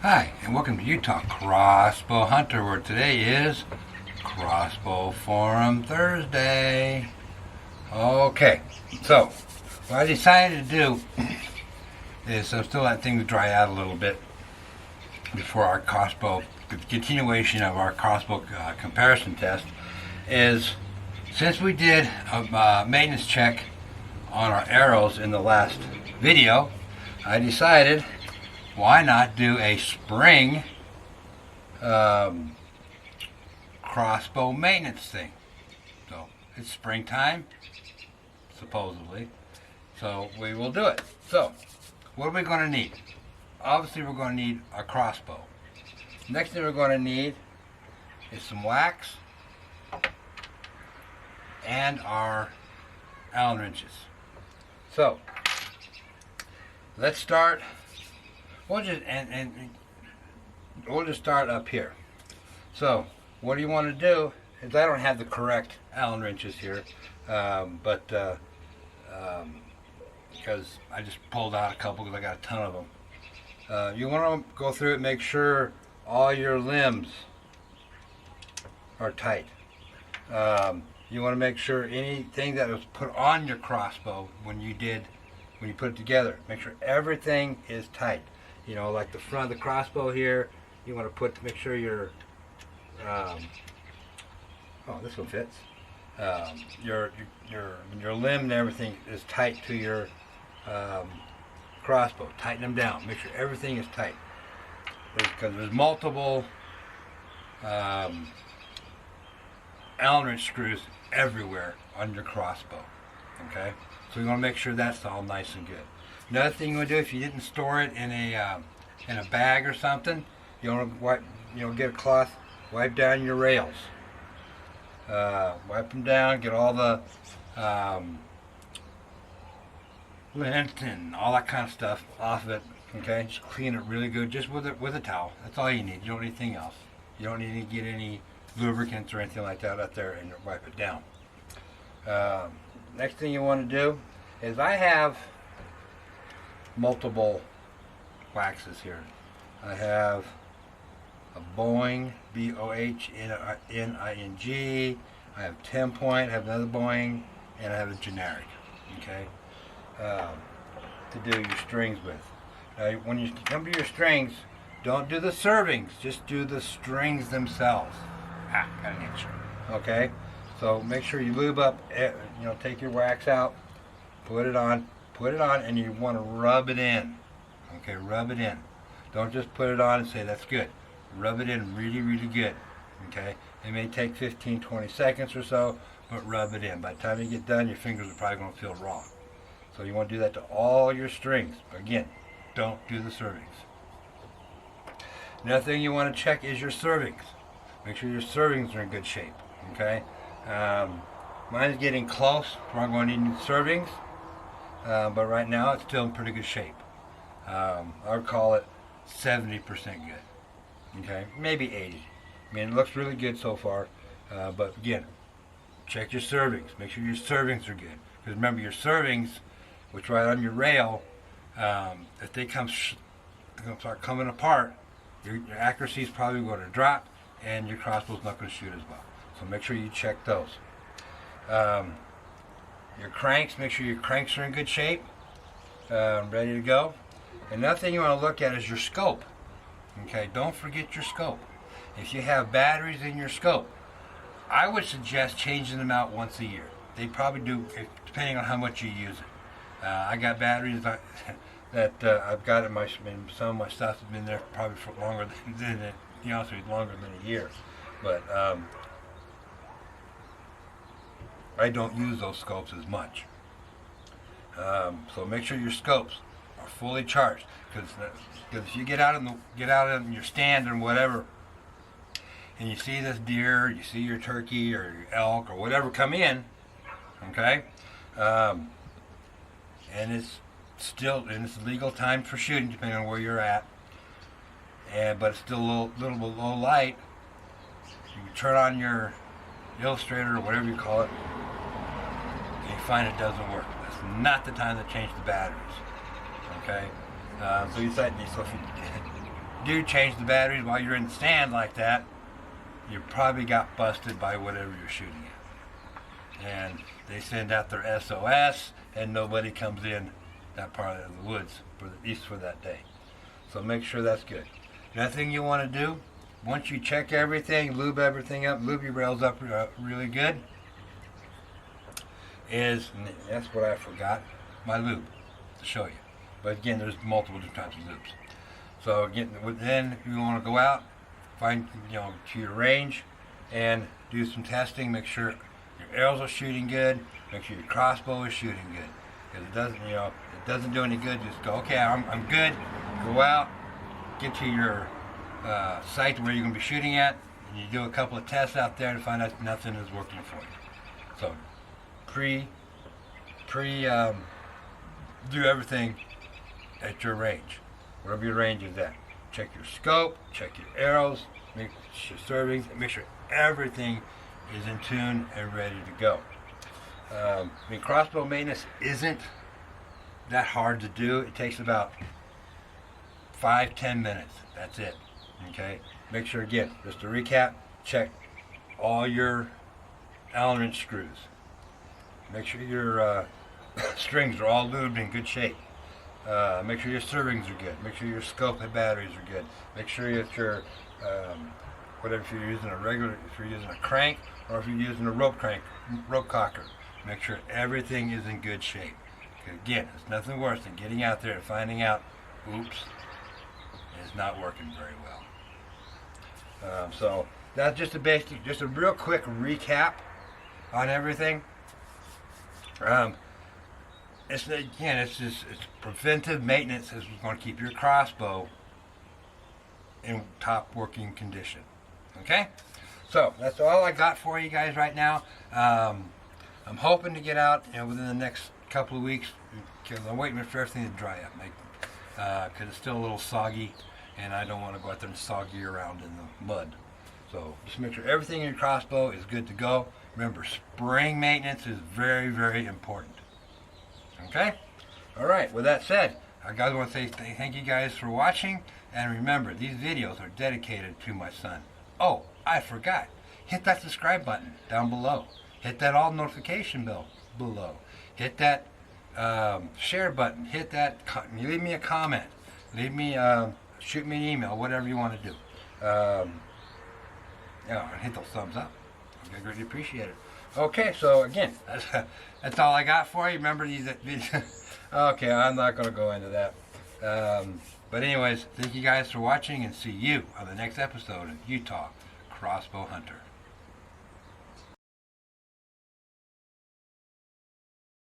Hi, and welcome to Utah Crossbow Hunter, where today is Crossbow Forum Thursday. Okay, so what I decided to do is still let things dry out a little bit before our crossbow, the continuation of our crossbow comparison test, is since we did a maintenance check on our arrows in the last video, I decided why not do a spring crossbow maintenance thing. So it's springtime, supposedly, so we will do it. So what are we going to need? Obviously we're going to need a crossbow. Next thing we're going to need is some wax and our Allen wrenches. So let's start. We'll just we'll just start up here. So what you want to do is, I don't have the correct Allen wrenches here, because I just pulled out a couple because I got a ton of them. You want to go through it, make sure all your limbs are tight. You want to make sure anything that was put on your crossbow when you put it together, make sure everything is tight. You know, like the front of the crossbow here, you want to make sure your, oh, this one fits. Your limb and everything is tight to your crossbow. Tighten them down. Make sure everything is tight. Because there's multiple Allen wrench screws everywhere on your crossbow. Okay, so you want to make sure that's all nice and good. Another thing you want to do, if you didn't store it in a bag or something, you want to wipe, get a cloth, wipe down your rails. Wipe them down, get all the lint and all that kind of stuff off of it. Okay, just clean it really good, just with a towel. That's all you need. You don't need anything else. You don't need to get any lubricants or anything like that out there and wipe it down. Next thing you want to do is, I have multiple waxes here. I have a Boeing, B-O-H-N-I-N-G. I have 10 point, I have another Boeing, and I have a generic. Okay, to do your strings with. When you come to your strings, don't do the servings, just do the strings themselves. Got an itch. Okay, so make sure you lube up. Take your wax out, put it on, and you want to rub it in. Okay, rub it in. Don't just put it on and say that's good. Rub it in really, really good. Okay, it may take 15-20 seconds or so, but rub it in. By the time you get done, your fingers are probably going to feel raw. So you want to do that to all your strings. Again, don't do the servings. Another thing you want to check is your servings. Make sure your servings are in good shape. Okay, mine's getting close where I'm going to need servings. But right now it's still in pretty good shape. I would call it 70% good. Okay, maybe 80. I mean, it looks really good so far. But again, check your servings. Make sure your servings are good. Because remember, your servings, which right on your rail, if they start coming apart, your accuracy is probably going to drop, and your crossbow's not going to shoot as well. So make sure you check those. Your cranks, make sure your cranks are in good shape, ready to go. Another thing you want to look at is your scope. Okay, don't forget your scope. If you have batteries in your scope, I would suggest changing them out once a year. They probably do, depending on how much you use it. I got batteries that I've got in some of my stuff has been there probably for longer than longer than a year. But I don't use those scopes as much. So make sure your scopes are fully charged, because if you get out in your stand and whatever, and you see this deer, you see your turkey or your elk or whatever come in, okay, and it's legal time for shooting depending on where you're at, but it's still a little below light. You can turn on your Illustrator or whatever you call it, and you find it doesn't work. That's not the time to change the batteries. Okay, so if you do change the batteries while you're in the stand like that, you probably got busted by whatever you're shooting at. And they send out their SOS and nobody comes in that part of the woods, at least for that day. So make sure that's good. Another thing you want to do, once you check everything, lube everything up, lube your rails up really good, is, and that's what I forgot, my lube to show you. But again, there's multiple different types of lubes. So again, then you want to go out, find, to your range and do some testing. Make sure your arrows are shooting good. Make sure your crossbow is shooting good. Because it doesn't, it doesn't do any good. Just go, okay, I'm good. Go out, get to your site where you're going to be shooting at, and you do a couple of tests out there to find out nothing is working for you. So do everything at your range, wherever your range is at. Check your scope, check your arrows, make your servings, and make sure everything is in tune and ready to go. Crossbow maintenance isn't that hard to do. It takes about 5-10 minutes. That's it. Okay. Make sure, again, just to recap, check all your Allen wrench screws. Make sure your strings are all lubed in good shape. Make sure your servings are good. Make sure your scope and batteries are good. Make sure that your whatever, if you're using if you're using a crank or if you're using a rope cocker, make sure everything is in good shape. Again, it's nothing worse than getting out there and finding out, oops, it's not working very well. So that's just a real quick recap on everything. It's preventive maintenance is going to keep your crossbow in top working condition. Okay, so that's all I got for you guys right now. I'm hoping to get out within the next couple of weeks, because I'm waiting for everything to dry up, because it's still a little soggy, and I don't want to go out there and soggy around in the mud. So just make sure everything in your crossbow is good to go. Remember, spring maintenance is very, very important. Okay? All right, with that said, I guys want to say thank you guys for watching, and remember, these videos are dedicated to my son. Oh, I forgot. Hit that subscribe button down below. Hit that all notification bell below. Hit that share button. Hit that. Leave me a comment. Shoot me an email. Whatever you want to do. And hit those thumbs up. I greatly appreciate it. Okay, so again, that's all I got for you. Remember these. Okay, I'm not going to go into that. But anyways, thank you guys for watching, and see you on the next episode of Utah Crossbow Hunter.